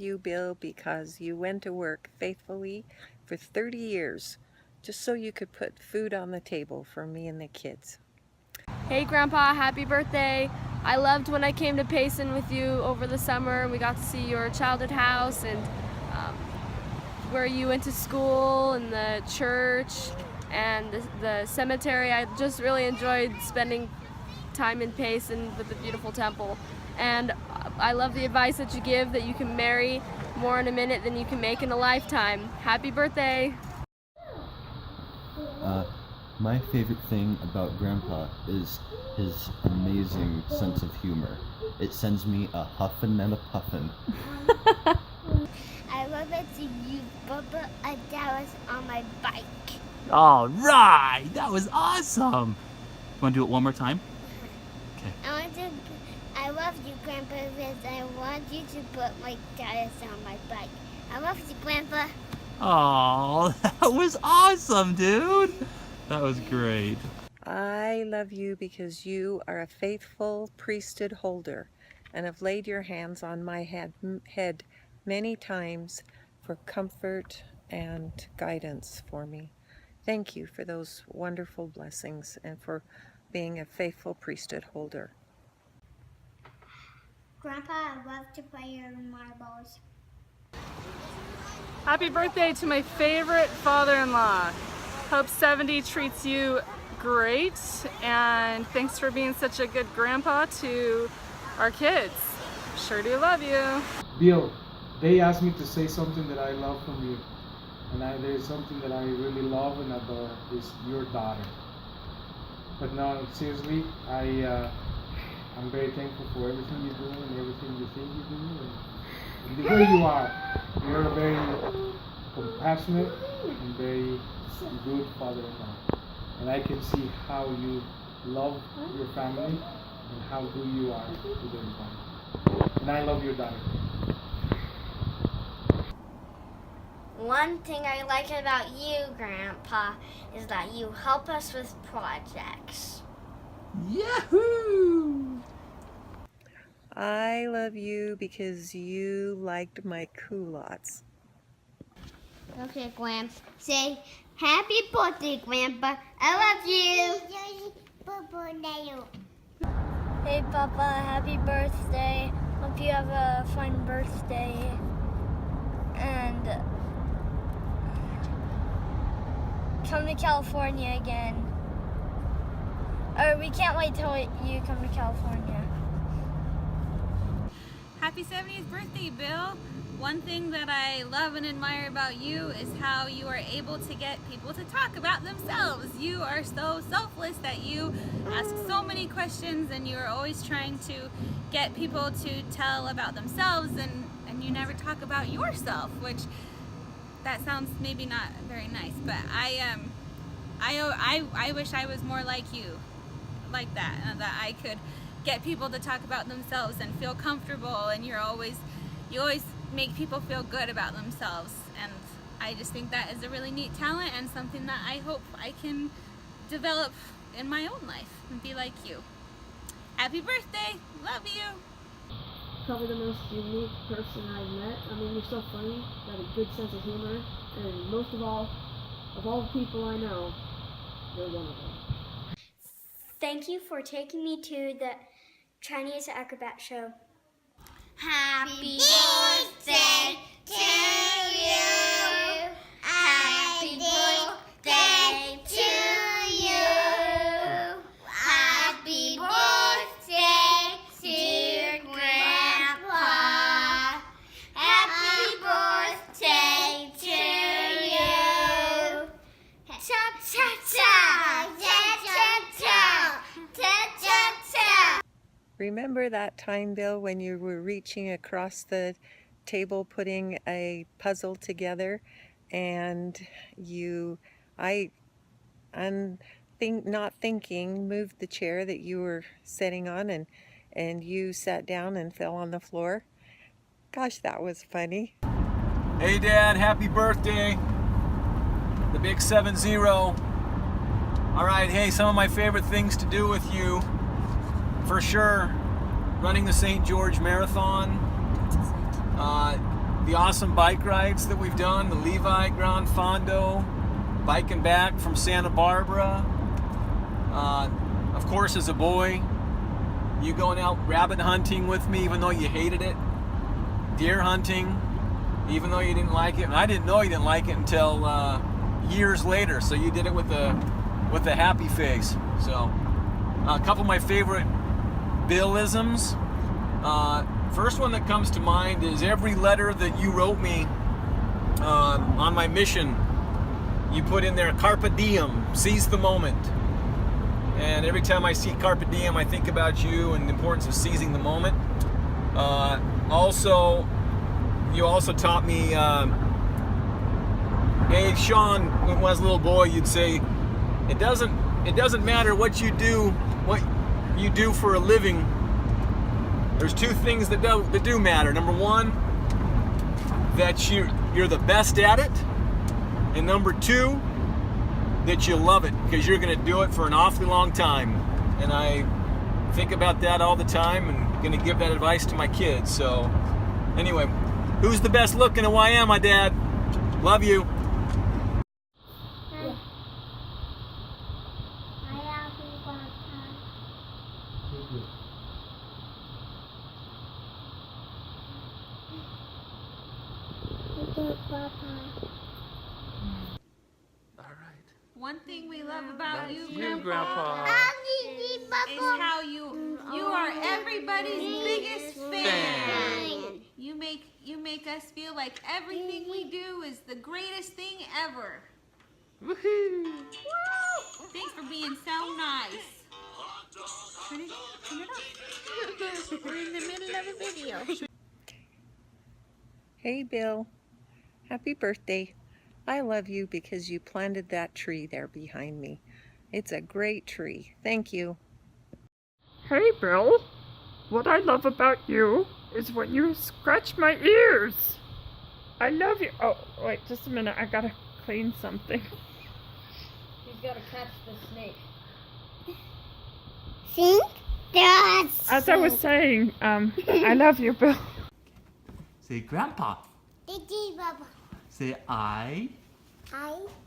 you, Bill, because you went to work faithfully for 30 years just so you could put food on the table for me and the kids. Hey Grandpa, happy birthday. I loved when I came to Payson with you over the summer and we got to see your childhood house and where you went to school and the church and the cemetery. I just really enjoyed spending time in Payson with the beautiful temple. And I love the advice that you give that you can marry more in a minute than you can make in a lifetime. Happy birthday. My favorite thing about Grandpa is his amazing sense of humor. It sends me a huffin' and a puffin'. I love it to you, Bubba, and Dallas on my bike. All right, that was awesome. You want to do it one more time? Okay. I love you, Grandpa, because I want you to put my Dallas on my bike. I love you, Grandpa. Oh, that was awesome, dude. That was great. I love you because you are a faithful priesthood holder and have laid your hands on my head many times for comfort and guidance for me. Thank you for those wonderful blessings and for being a faithful priesthood holder. Grandpa, I love to play your marbles. Happy birthday to my favorite father-in-law. Hope 70 treats you great, and thanks for being such a good grandpa to our kids. Sure do love you. Bill, they asked me to say something that I love from you. And there's something that I really love and adore is your daughter. But no, seriously, I'm very thankful for everything you do and everything you think you do and the way you are. You're a very compassionate and very good father-in-law. And I can see how you love your family and how good you are to everybody. And I love your daughter. One thing I like about you, Grandpa, is that you help us with projects. Yahoo! I love you because you liked my culottes. Okay, Graham. Say, happy birthday, Grandpa. I love you. Hey, Papa. Happy birthday. Hope you have a fun birthday. And come to California again. Or we can't wait till you come to California. Happy 70th birthday, Bill. One thing that I love and admire about you is how you are able to get people to talk about themselves. You are so selfless that you ask so many questions and you are always trying to get people to tell about themselves and you never talk about yourself, which that sounds maybe not very nice, but I wish I was more like you, like that I could get people to talk about themselves and feel comfortable, and you always make people feel good about themselves, and I just think that is a really neat talent and something that I hope I can develop in my own life and be like you. Happy birthday, love you. Probably the most unique person I've met. I mean, you're so funny, you have a good sense of humor, and most of all the people I know, you're one of them. Thank you for taking me to the Chinese acrobat show. Happy birthday to you. Happy birthday to you. Happy birthday, dear Grandpa. Happy birthday to you. Cha-cha-cha. Cha-cha-cha. Cha-cha-cha. Remember that time, Bill, when you were reaching across the table putting a puzzle together and not thinking, moved the chair that you were sitting on and you sat down and fell on the floor? Gosh, that was funny. Hey Dad, happy birthday. The big 7-0. All right, hey, some of my favorite things to do with you. For sure, running the St. George Marathon, the awesome bike rides that we've done, the Levi Gran Fondo, biking back from Santa Barbara. Of course, as a boy, you going out rabbit hunting with me even though you hated it. Deer hunting, even though you didn't like it. And I didn't know you didn't like it until years later, so you did it with a happy face. So a couple of my favorite Bill-isms. First one that comes to mind is every letter that you wrote me on my mission, you put in there carpe diem, seize the moment. And every time I see carpe diem, I think about you and the importance of seizing the moment. Also, you also taught me, hey Sean, when I was a little boy, you'd say, it doesn't matter what you do for a living. There's two things that do matter. Number one, that you're the best at it, and number two, that you love it, because you're going to do it for an awfully long time. And I think about that all the time, and going to give that advice to my kids. So anyway, who's the best looking at YM, my dad? Love you. One thing we love about you, Grandpa, Grandpa. is how you are everybody's biggest fan. You make us feel like everything we do is the greatest thing ever. Woohoo! Thanks for being so nice. Turn it off. We're in the middle of a video. Hey Bill, happy birthday. I love you because you planted that tree there behind me. It's a great tree. Thank you. Hey Bill, what I love about you is when you scratch my ears. I love you. Oh, wait, just a minute. I gotta clean something. He's gotta catch the snake. See? As I was saying, I love you, Bill. Say Grandpa. Say I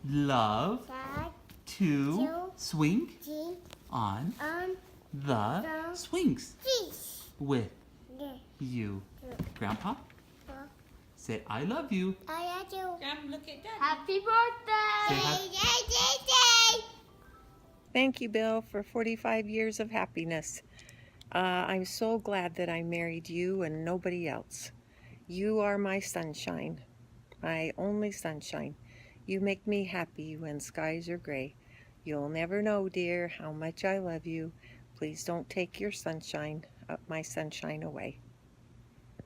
love to swing on the swings with you. Grandpa, say I love you. Look at that. Happy birthday! Say Thank you, Bill, for 45 years of happiness. I'm so glad that I married you and nobody else. You are my sunshine, my only sunshine. You make me happy when skies are gray. You'll never know, dear, how much I love you. Please don't take your sunshine, my sunshine away.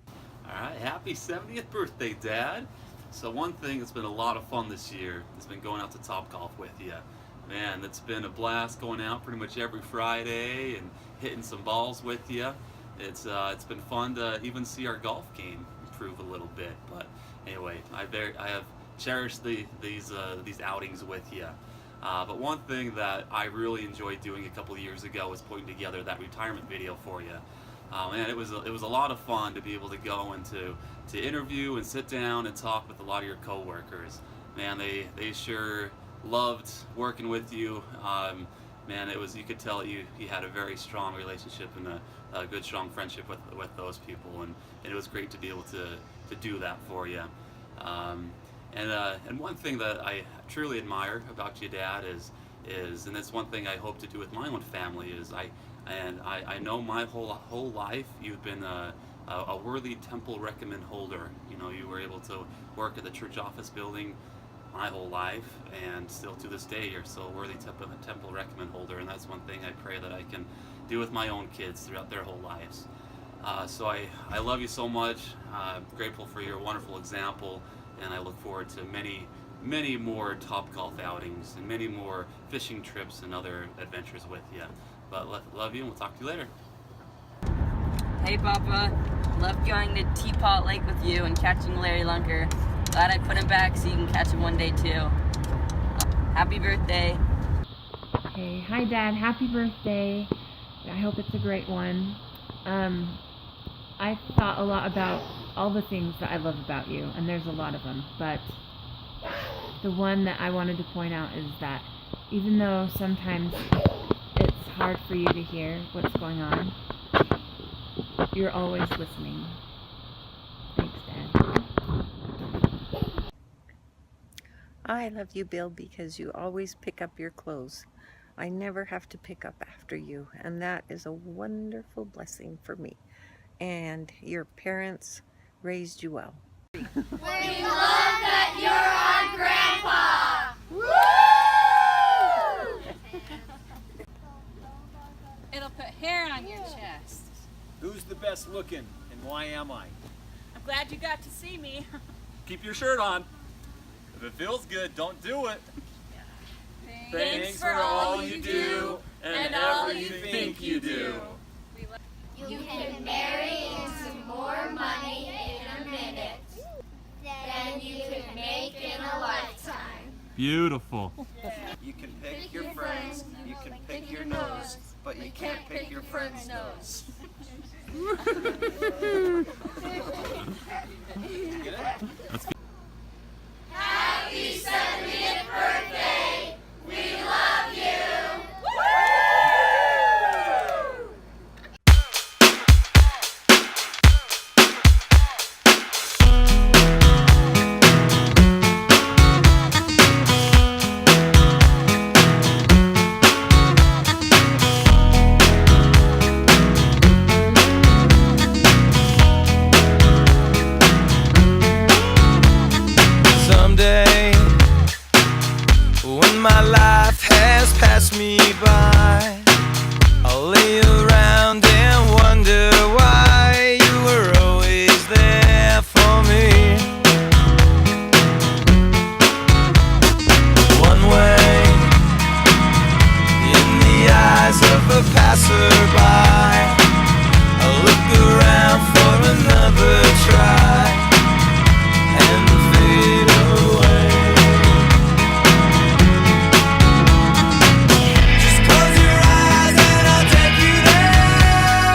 All right, happy 70th birthday, Dad. So one thing that's been a lot of fun this year has been going out to Topgolf with you. Man, it's been a blast going out pretty much every Friday and hitting some balls with you. It's been fun to even see our golf game improve a little bit. But anyway, I have cherished these outings with you. But one thing that I really enjoyed doing a couple of years ago was putting together that retirement video for you. And it was a lot of fun to be able to go and to interview and sit down and talk with a lot of your coworkers. Man, they sure loved working with you. Man, you could tell you had a very strong relationship and a good strong friendship with those people, and it was great to be able to do that for you. And one thing that I truly admire about you, Dad, is and it's one thing I hope to do with my own family, is I know my whole life you've been a worthy Temple recommend holder. You know, you were able to work at the church office building my whole life, and still to this day you're still a worthy Temple recommend holder, and that's one thing I pray that I can do with my own kids throughout their whole lives. So I love you so much. I'm grateful for your wonderful example, and I look forward to many more Topgolf outings and many more fishing trips and other adventures with you. But love you, and we'll talk to you later. Hey Papa, loved going to Teapot Lake with you and catching Larry Lunker. Glad I put him back so you can catch him one day too. Happy birthday. Hey, hi Dad, happy birthday. I hope it's a great one. I thought a lot about all the things that I love about you, and there's a lot of them, but the one that I wanted to point out is that even though sometimes it's hard for you to hear what's going on, you're always listening. Thanks, Dad. I love you, Bill, because you always pick up your clothes. I never have to pick up after you, and that is a wonderful blessing for me. And your parents raised you well. We love that you're on Grandpa! Woo! It'll put hair on your chest. Who's the best looking and why am I? I'm glad you got to see me. Keep your shirt on. If it feels good, don't do it. Thanks for all you do and all you think you do. You can marry into more money in a minute than you can make in a lifetime. Beautiful. You can pick your friends, you can pick your nose, but you can't pick your friend's nose. Happy 70th birthday! We love you! Someday, when my life has passed me by, I'll lay around and wonder why you were always there for me. One way, in the eyes of a passerby, I'll look around for another try and fade away. Just close your eyes and I'll take you there.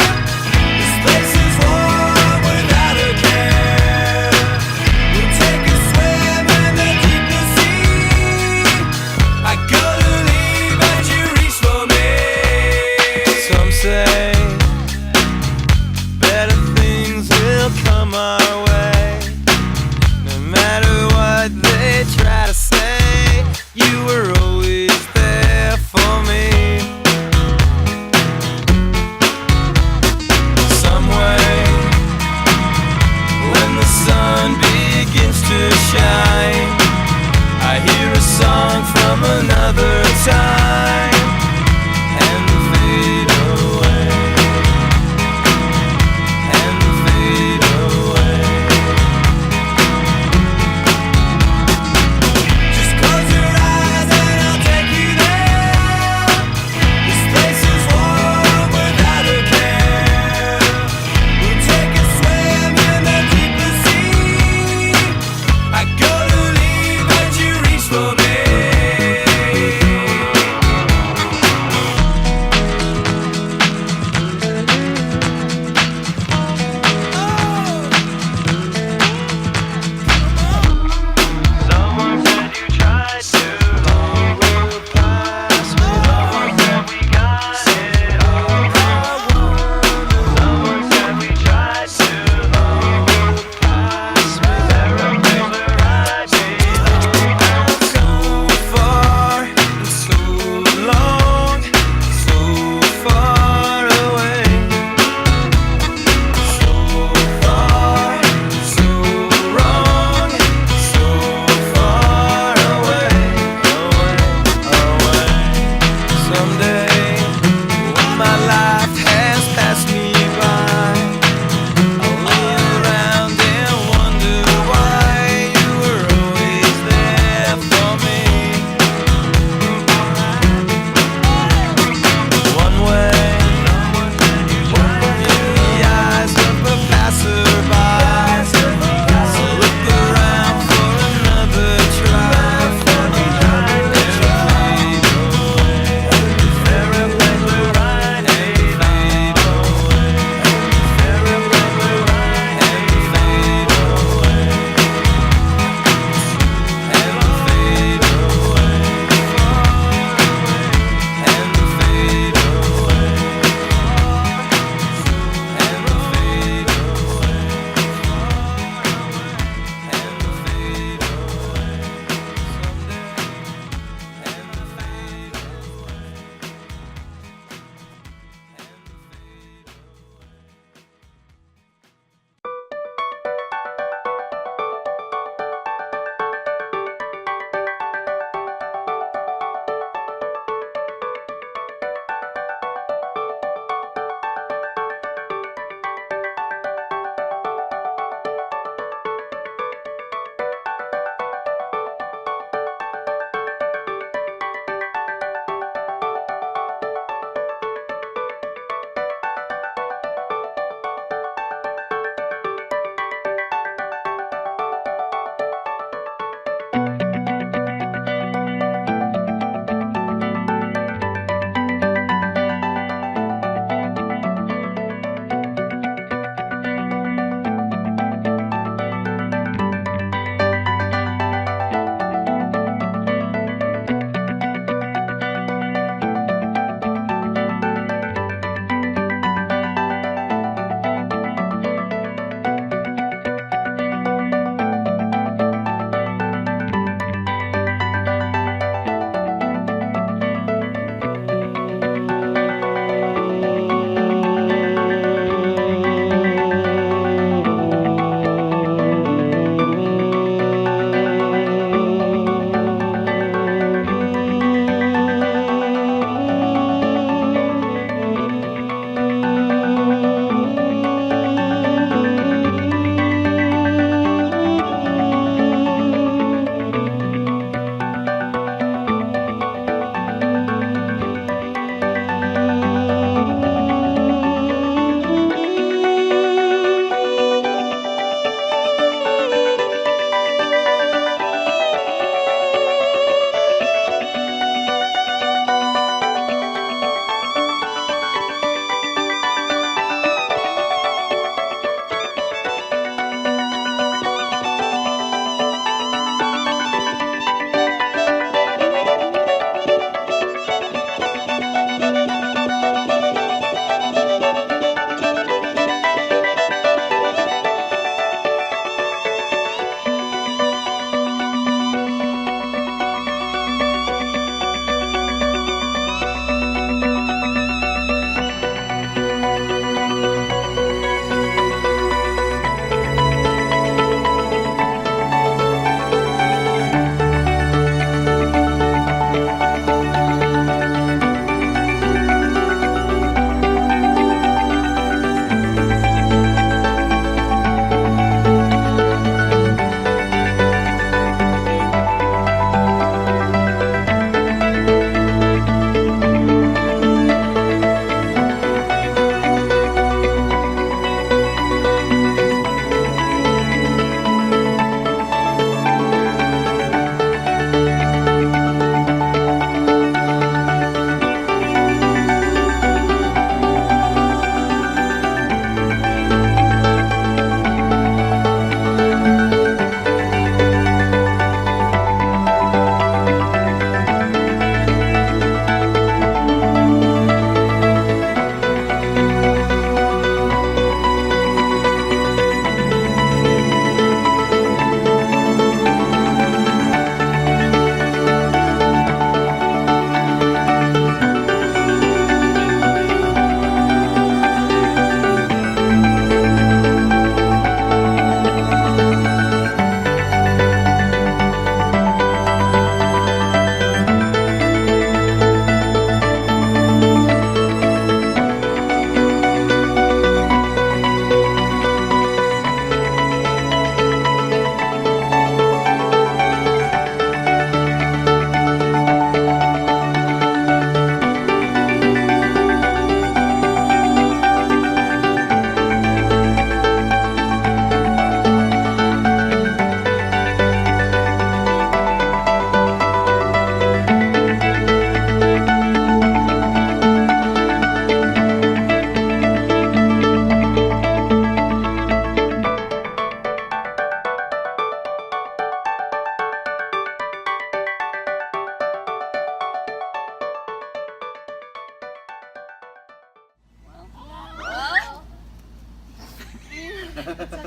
It's okay.